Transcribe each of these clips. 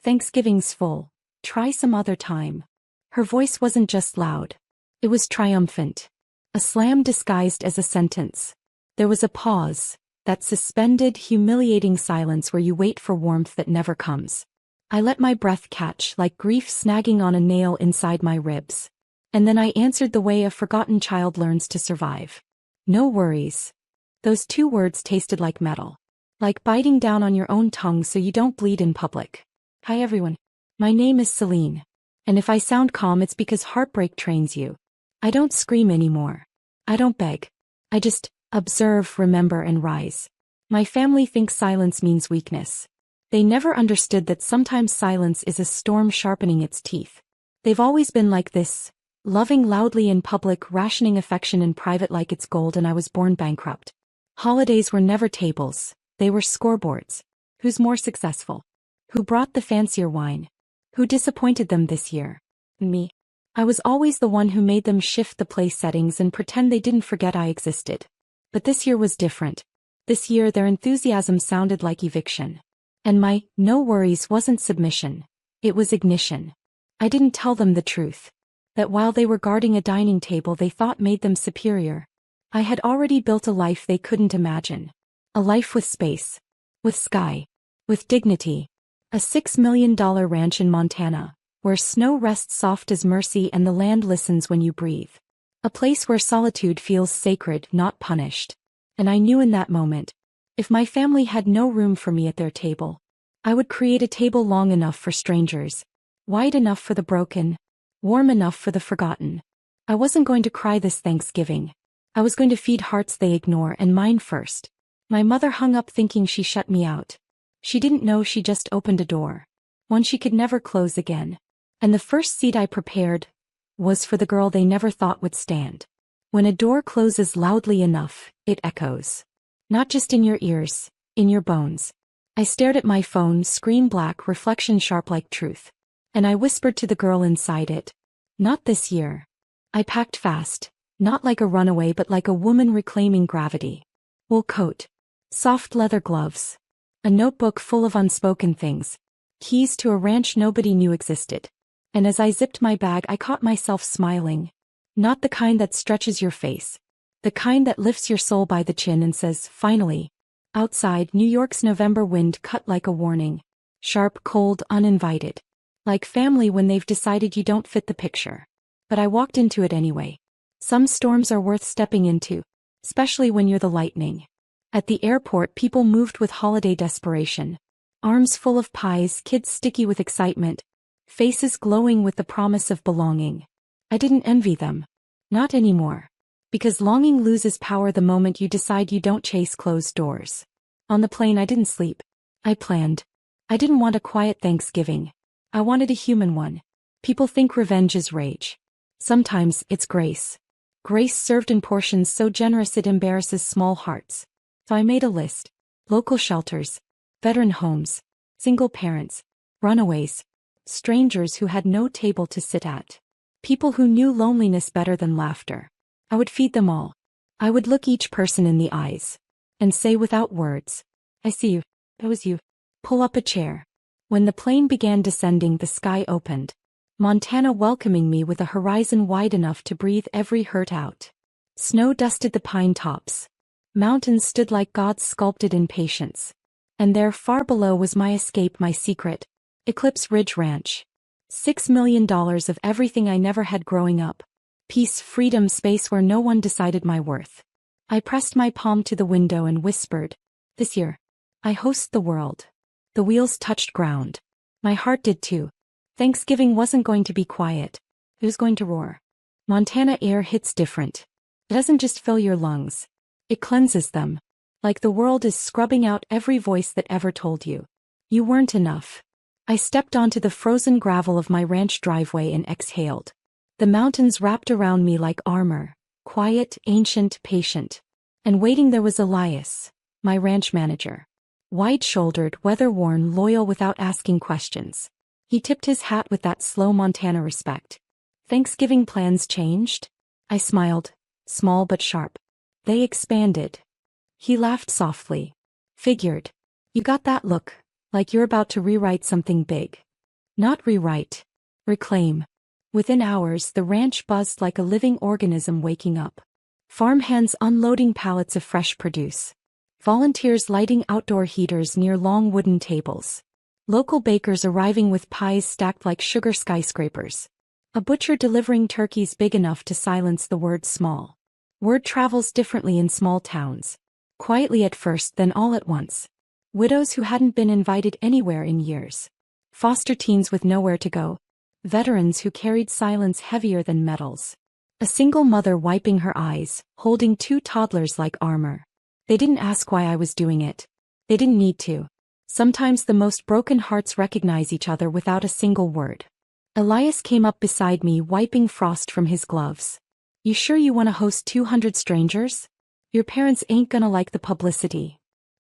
Thanksgiving's full. Try some other time. Her voice wasn't just loud. It was triumphant. A slam disguised as a sentence. There was a pause, that suspended, humiliating silence where you wait for warmth that never comes. I let my breath catch like grief snagging on a nail inside my ribs. And then I answered the way a forgotten child learns to survive. No worries. Those two words tasted like metal. Like biting down on your own tongue so you don't bleed in public. Hi everyone. My name is Celine. And if I sound calm, it's because heartbreak trains you. I don't scream anymore. I don't beg. I just observe, remember, and rise. My family thinks silence means weakness. They never understood that sometimes silence is a storm sharpening its teeth. They've always been like this, loving loudly in public, rationing affection in private like it's gold, and I was born bankrupt. Holidays were never tables, they were scoreboards. Who's more successful? Who brought the fancier wine? Who disappointed them this year? Me. I was always the one who made them shift the play settings and pretend they didn't forget I existed. But this year was different. This year their enthusiasm sounded like eviction. And my no worries wasn't submission. It was ignition. I didn't tell them the truth. That while they were guarding a dining table they thought made them superior. I had already built a life they couldn't imagine. A life with space. With sky. With dignity. A $6 million ranch in Montana, where snow rests soft as mercy and the land listens when you breathe. A place where solitude feels sacred, not punished. And I knew in that moment, if my family had no room for me at their table, I would create a table long enough for strangers, wide enough for the broken, warm enough for the forgotten. I wasn't going to cry this Thanksgiving. I was going to feed hearts they ignore, and mine first. My mother hung up thinking she shut me out. She didn't know she just opened a door. One she could never close again. And the first seat I prepared was for the girl they never thought would stand. When a door closes loudly enough, it echoes. Not just in your ears, in your bones. I stared at my phone, screen black, reflection sharp like truth. And I whispered to the girl inside it. Not this year. I packed fast, not like a runaway but like a woman reclaiming gravity. Wool coat. Soft leather gloves. A notebook full of unspoken things. Keys to a ranch nobody knew existed. And as I zipped my bag I caught myself smiling. Not the kind that stretches your face. The kind that lifts your soul by the chin and says, finally. Outside, New York's November wind cut like a warning. Sharp, cold, uninvited. Like family when they've decided you don't fit the picture. But I walked into it anyway. Some storms are worth stepping into. Especially when you're the lightning. At the airport people moved with holiday desperation. Arms full of pies, kids sticky with excitement. Faces glowing with the promise of belonging. I didn't envy them. Not anymore. Because longing loses power the moment you decide you don't chase closed doors. On the plane I didn't sleep. I planned. I didn't want a quiet Thanksgiving. I wanted a human one. People think revenge is rage. Sometimes it's grace. Grace served in portions so generous it embarrasses small hearts. So I made a list. Local shelters. Veteran homes. Single parents. Runaways. Strangers who had no table to sit at. People who knew loneliness better than laughter. I would feed them all. I would look each person in the eyes. And say without words, I see you. That was you. Pull up a chair. When the plane began descending the sky opened. Montana welcoming me with a horizon wide enough to breathe every hurt out. Snow dusted the pine tops. Mountains stood like gods sculpted in patience. And there far below was my escape, my secret. Eclipse Ridge Ranch. $6 million of everything I never had growing up. Peace, freedom, space where no one decided my worth. I pressed my palm to the window and whispered, this year, I host the world. The wheels touched ground. My heart did too. Thanksgiving wasn't going to be quiet. It was going to roar. Montana air hits different. It doesn't just fill your lungs. It cleanses them. Like the world is scrubbing out every voice that ever told you. You weren't enough. I stepped onto the frozen gravel of my ranch driveway and exhaled. The mountains wrapped around me like armor, quiet, ancient, patient. And waiting there was Elias, my ranch manager. Wide-shouldered, weather-worn, loyal without asking questions. He tipped his hat with that slow Montana respect. Thanksgiving plans changed? I smiled, small but sharp. They expanded. He laughed softly. Figured. You got that look, like you're about to rewrite something big. Not rewrite. Reclaim. Within hours, the ranch buzzed like a living organism waking up. Farmhands unloading pallets of fresh produce. Volunteers lighting outdoor heaters near long wooden tables. Local bakers arriving with pies stacked like sugar skyscrapers. A butcher delivering turkeys big enough to silence the word small. Word travels differently in small towns. Quietly at first, then all at once. Widows who hadn't been invited anywhere in years. Foster teens with nowhere to go. Veterans who carried silence heavier than medals. A single mother wiping her eyes, holding 2 toddlers like armor. They didn't ask why I was doing it. They didn't need to. Sometimes the most broken hearts recognize each other without a single word. Elias came up beside me, wiping frost from his gloves. You sure you want to host 200 strangers? Your parents ain't gonna like the publicity.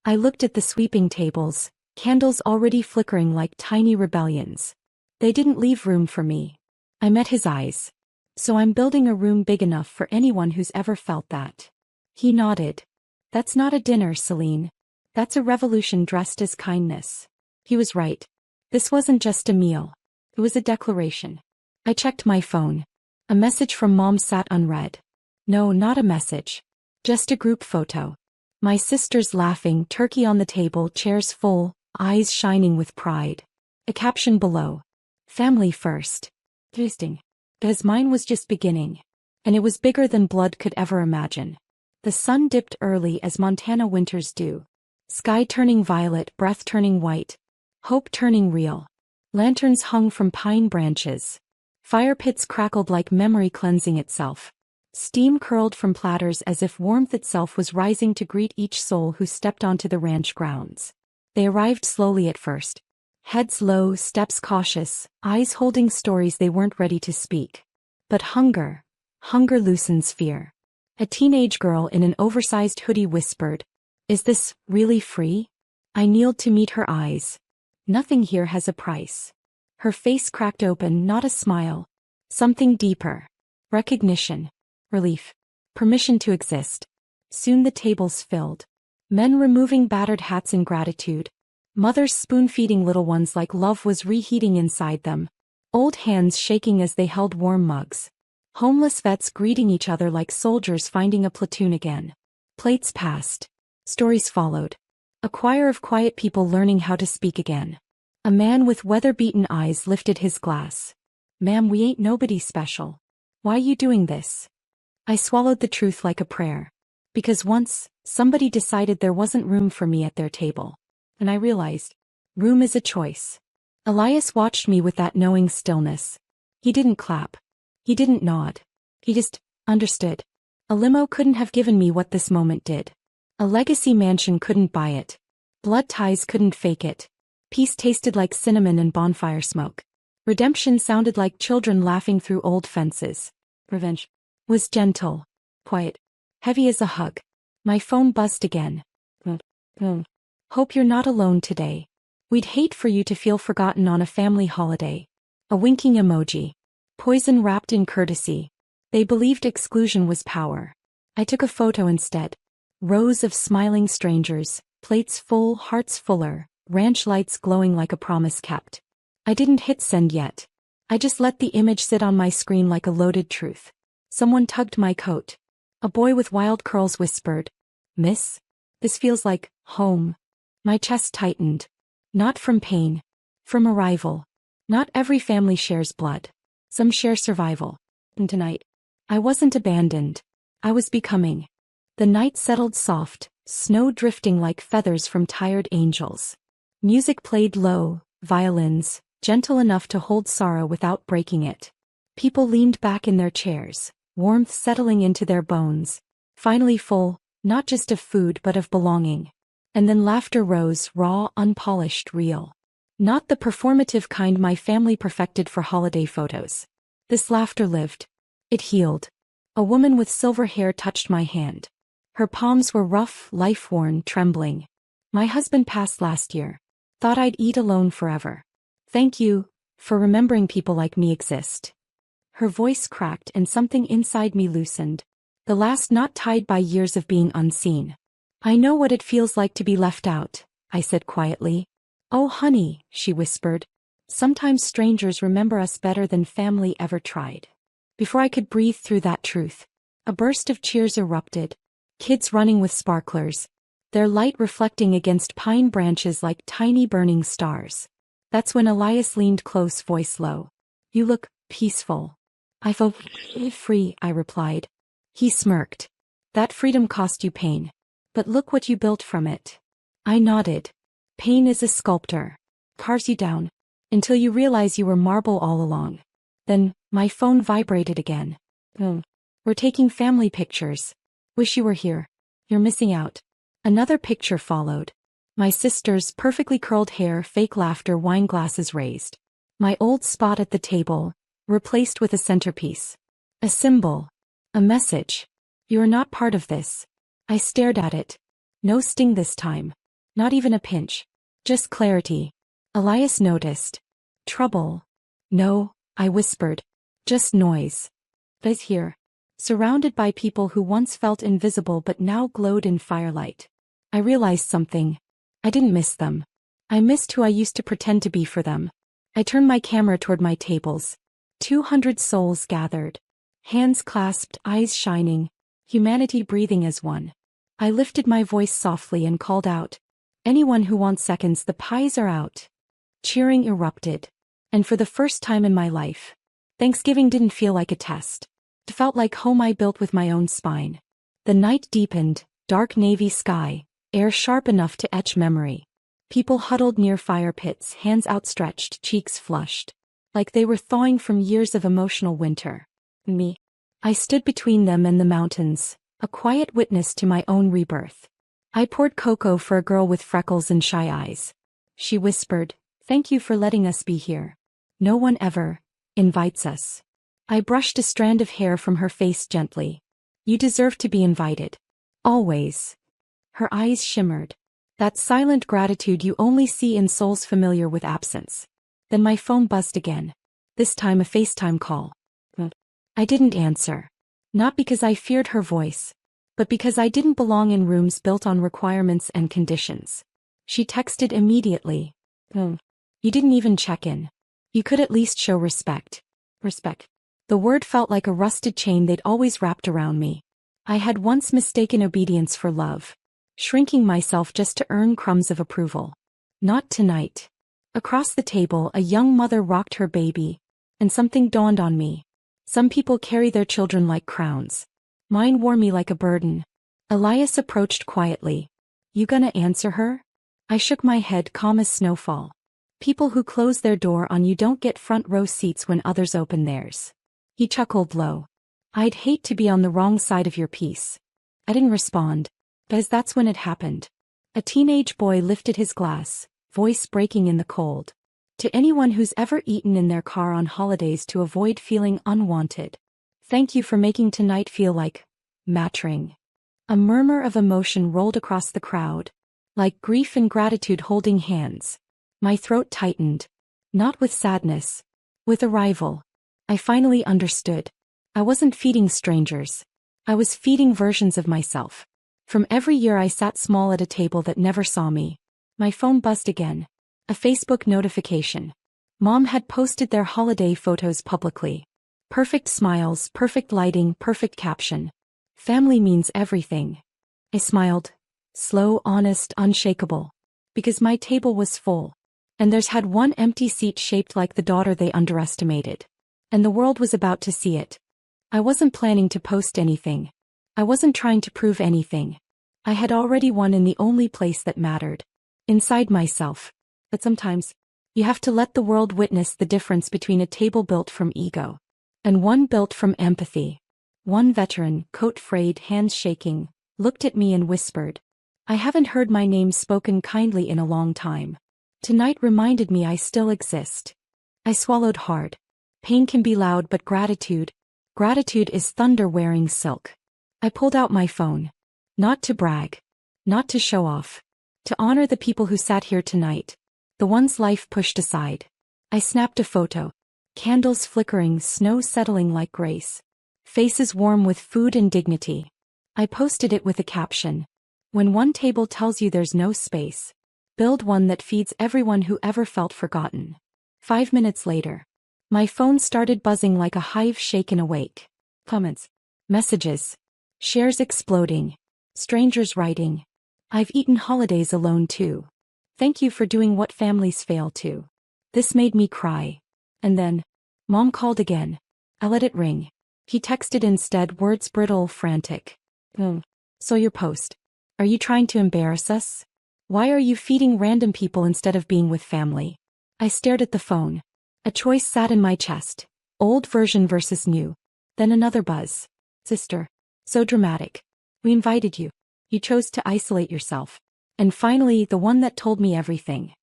I looked at the sweeping tables, candles already flickering like tiny rebellions. They didn't leave room for me. I met his eyes. So I'm building a room big enough for anyone who's ever felt that. He nodded. That's not a dinner, Celine. That's a revolution dressed as kindness. He was right. This wasn't just a meal. It was a declaration. I checked my phone. A message from Mom sat unread. No, not a message. Just a group photo. My sisters laughing, turkey on the table, chairs full, eyes shining with pride. A caption below. Family first. Interesting. Because mine was just beginning. And it was bigger than blood could ever imagine. The sun dipped early as Montana winters do. Sky turning violet, breath turning white. Hope turning real. Lanterns hung from pine branches. Fire pits crackled like memory cleansing itself. Steam curled from platters as if warmth itself was rising to greet each soul who stepped onto the ranch grounds. They arrived slowly at first. Heads low, steps cautious, eyes holding stories they weren't ready to speak. But hunger loosens fear. A teenage girl in an oversized hoodie whispered, "Is this really free?" I kneeled to meet her eyes. Nothing here has a price. Her face cracked open, not a smile. Something deeper. Recognition. Relief. Permission to exist. Soon the tables filled. Men removing battered hats in gratitude. Mothers spoon-feeding little ones like love was reheating inside them. Old hands shaking as they held warm mugs. Homeless vets greeting each other like soldiers finding a platoon again. Plates passed. Stories followed. A choir of quiet people learning how to speak again. A man with weather-beaten eyes lifted his glass. "Ma'am, we ain't nobody special. Why you doing this?" I swallowed the truth like a prayer. Because once, somebody decided there wasn't room for me at their table. And I realized, room is a choice. Elias watched me with that knowing stillness. He didn't clap. He didn't nod. He just understood. A limo couldn't have given me what this moment did. A legacy mansion couldn't buy it. Blood ties couldn't fake it. Peace tasted like cinnamon and bonfire smoke. Redemption sounded like children laughing through old fences. Revenge was gentle, quiet, heavy as a hug. My phone buzzed again. Hope you're not alone today. We'd hate for you to feel forgotten on a family holiday. A winking emoji. Poison wrapped in courtesy. They believed exclusion was power. I took a photo instead. Rows of smiling strangers, plates full, hearts fuller, ranch lights glowing like a promise kept. I didn't hit send yet. I just let the image sit on my screen like a loaded truth. Someone tugged my coat. A boy with wild curls whispered, "Miss, this feels like home." My chest tightened. Not from pain. From arrival. Not every family shares blood. Some share survival. And tonight, I wasn't abandoned. I was becoming. The night settled soft, snow drifting like feathers from tired angels. Music played low, violins, gentle enough to hold sorrow without breaking it. People leaned back in their chairs, warmth settling into their bones. Finally full, not just of food but of belonging. And then laughter rose, raw, unpolished, real. Not the performative kind my family perfected for holiday photos. This laughter lived. It healed. A woman with silver hair touched my hand. Her palms were rough, life-worn, trembling. "My husband passed last year. Thought I'd eat alone forever. Thank you for remembering people like me exist." Her voice cracked and something inside me loosened. The last knot tied by years of being unseen. "I know what it feels like to be left out," I said quietly. "Oh honey," she whispered. Sometimes strangers remember us better than family ever tried. Before I could breathe through that truth, a burst of cheers erupted. Kids running with sparklers, their light reflecting against pine branches like tiny burning stars. That's when Elias leaned close, voice low. "You look peaceful." "I felt free," I replied. He smirked. "That freedom cost you pain. But look what you built from it." I nodded. "Pain is a sculptor. Carves you down, until you realize you were marble all along." Then, my phone vibrated again. "We're taking family pictures. Wish you were here. You're missing out." Another picture followed. My sister's perfectly curled hair, fake laughter, wine glasses raised. My old spot at the table, replaced with a centerpiece. A symbol. A message. "You are not part of this." I stared at it. No sting this time. Not even a pinch. Just clarity. Elias noticed. "Trouble?" "No," I whispered. "Just noise." But here. Surrounded by people who once felt invisible but now glowed in firelight. I realized something. I didn't miss them. I missed who I used to pretend to be for them. I turned my camera toward my tables. 200 souls gathered. Hands clasped, eyes shining. Humanity breathing as one. I lifted my voice softly and called out. "Anyone who wants seconds, the pies are out." Cheering erupted. And for the first time in my life, Thanksgiving didn't feel like a test. It felt like home I built with my own spine. The night deepened, dark navy sky, air sharp enough to etch memory. People huddled near fire pits, hands outstretched, cheeks flushed. Like they were thawing from years of emotional winter. Me. I stood between them and the mountains, a quiet witness to my own rebirth. I poured cocoa for a girl with freckles and shy eyes. She whispered, "Thank you for letting us be here. No one ever invites us." I brushed a strand of hair from her face gently. "You deserve to be invited. Always." Her eyes shimmered. That silent gratitude you only see in souls familiar with absence. Then my phone buzzed again. This time a FaceTime call. I didn't answer. Not because I feared her voice, but because I didn't belong in rooms built on requirements and conditions. She texted immediately. "You didn't even check in. You could at least show respect." Respect. The word felt like a rusted chain they'd always wrapped around me. I had once mistaken obedience for love, shrinking myself just to earn crumbs of approval. Not tonight. Across the table, a young mother rocked her baby, and something dawned on me. Some people carry their children like crowns. Mine wore me like a burden. Elias approached quietly. "You gonna answer her?" I shook my head, calm as snowfall. People who close their door on you don't get front row seats when others open theirs. He chuckled low. "I'd hate to be on the wrong side of your piece." I didn't respond, because that's when it happened. A teenage boy lifted his glass, voice breaking in the cold. "To anyone who's ever eaten in their car on holidays to avoid feeling unwanted, thank you for making tonight feel like mattering." A murmur of emotion rolled across the crowd, like grief and gratitude holding hands. My throat tightened. Not with sadness. With arrival. I finally understood. I wasn't feeding strangers. I was feeding versions of myself. From every year I sat small at a table that never saw me. My phone buzzed again. A Facebook notification. Mom had posted their holiday photos publicly. Perfect smiles, perfect lighting, perfect caption. Family means everything. I smiled. Slow, honest, unshakable. Because my table was full. And there's had one empty seat shaped like the daughter they underestimated. And the world was about to see it. I wasn't planning to post anything. I wasn't trying to prove anything. I had already won in the only place that mattered. Inside myself. But sometimes, you have to let the world witness the difference between a table built from ego and one built from empathy. One veteran, coat frayed, hands shaking, looked at me and whispered, "I haven't heard my name spoken kindly in a long time." Tonight reminded me I still exist. I swallowed hard. Pain can be loud, but gratitude is thunder wearing silk. I pulled out my phone. Not to brag. Not to show off. To honor the people who sat here tonight. The ones life pushed aside. I snapped a photo. Candles flickering, snow settling like grace. Faces warm with food and dignity. I posted it with a caption. "When one table tells you there's no space, build one that feeds everyone who ever felt forgotten." 5 minutes later, my phone started buzzing like a hive shaken awake. Comments, messages, shares exploding, strangers writing. I've eaten holidays alone too. Thank you for doing what families fail to. This made me cry. And then, Mom called again. I let it ring. He texted instead, words brittle, frantic. So your post. Are you trying to embarrass us? Why are you feeding random people instead of being with family? I stared at the phone. A choice sat in my chest. Old version versus new. Then another buzz. Sister. So dramatic. We invited you. You chose to isolate yourself. And finally, the one that told me everything.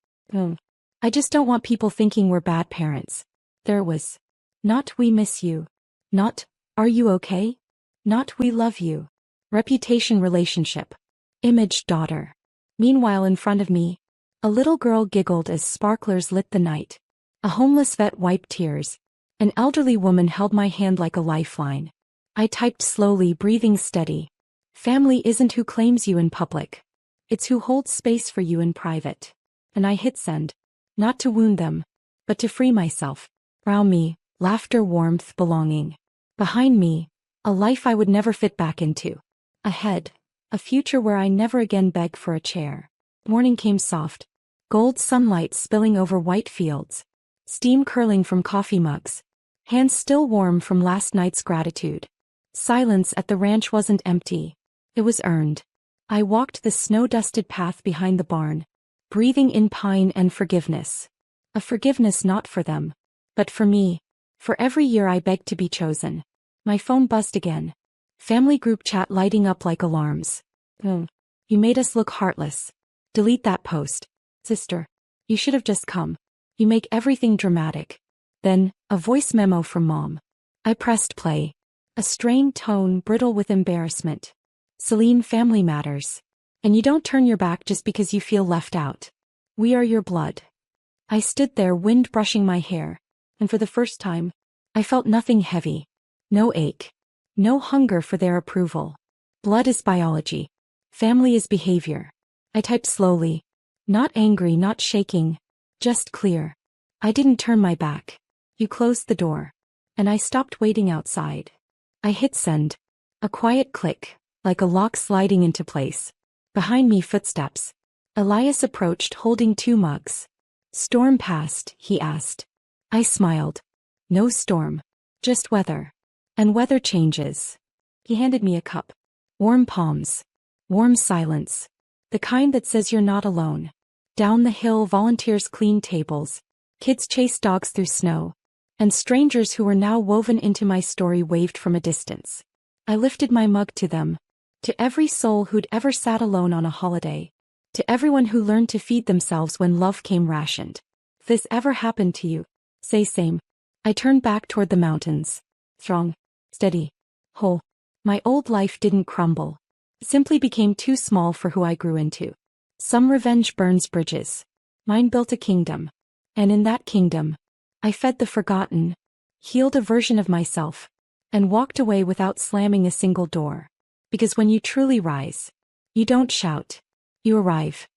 I just don't want people thinking we're bad parents. There was. Not we miss you. Not, are you okay? Not we love you. Reputation relationship. Image daughter. Meanwhile in front of me, a little girl giggled as sparklers lit the night. A homeless vet wiped tears. An elderly woman held my hand like a lifeline. I typed slowly, breathing steady. Family isn't who claims you in public. It's who holds space for you in private. And I hit send. Not to wound them, but to free myself. Around me, laughter, warmth, belonging. Behind me, a life I would never fit back into. Ahead, a future where I never again beg for a chair. Morning came soft. Gold sunlight spilling over white fields. Steam curling from coffee mugs. Hands still warm from last night's gratitude. Silence at the ranch wasn't empty. It was earned. I walked the snow-dusted path behind the barn, breathing in pine and forgiveness. A forgiveness not for them, but for me. For every year I begged to be chosen. My phone buzzed again. Family group chat lighting up like alarms. You made us look heartless. Delete that post. Sister. You should have just come. You make everything dramatic. Then, a voice memo from Mom. I pressed play. A strained tone brittle with embarrassment. Celine, family matters. And you don't turn your back just because you feel left out. We are your blood. I stood there, wind brushing my hair, and for the first time, I felt nothing heavy. No ache. No hunger for their approval. Blood is biology. Family is behavior. I typed slowly. Not angry, not shaking. Just clear. I didn't turn my back. You closed the door. And I stopped waiting outside. I hit send. A quiet click, like a lock sliding into place. Behind me, footsteps. Elias approached holding 2 mugs. Storm passed, he asked. I smiled. No storm. Just weather. And weather changes. He handed me a cup. Warm palms. Warm silence. The kind that says you're not alone. Down the hill, volunteers cleaned tables. Kids chased dogs through snow. And strangers who were now woven into my story waved from a distance. I lifted my mug to them. To every soul who'd ever sat alone on a holiday. To everyone who learned to feed themselves when love came rationed. If this ever happened to you, say same. I turned back toward the mountains. Strong. Steady. Whole. My old life didn't crumble. It simply became too small for who I grew into. Some revenge burns bridges. Mine built a kingdom. And in that kingdom, I fed the forgotten, healed a version of myself, and walked away without slamming a single door. Because when you truly rise, you don't shout. You arrive.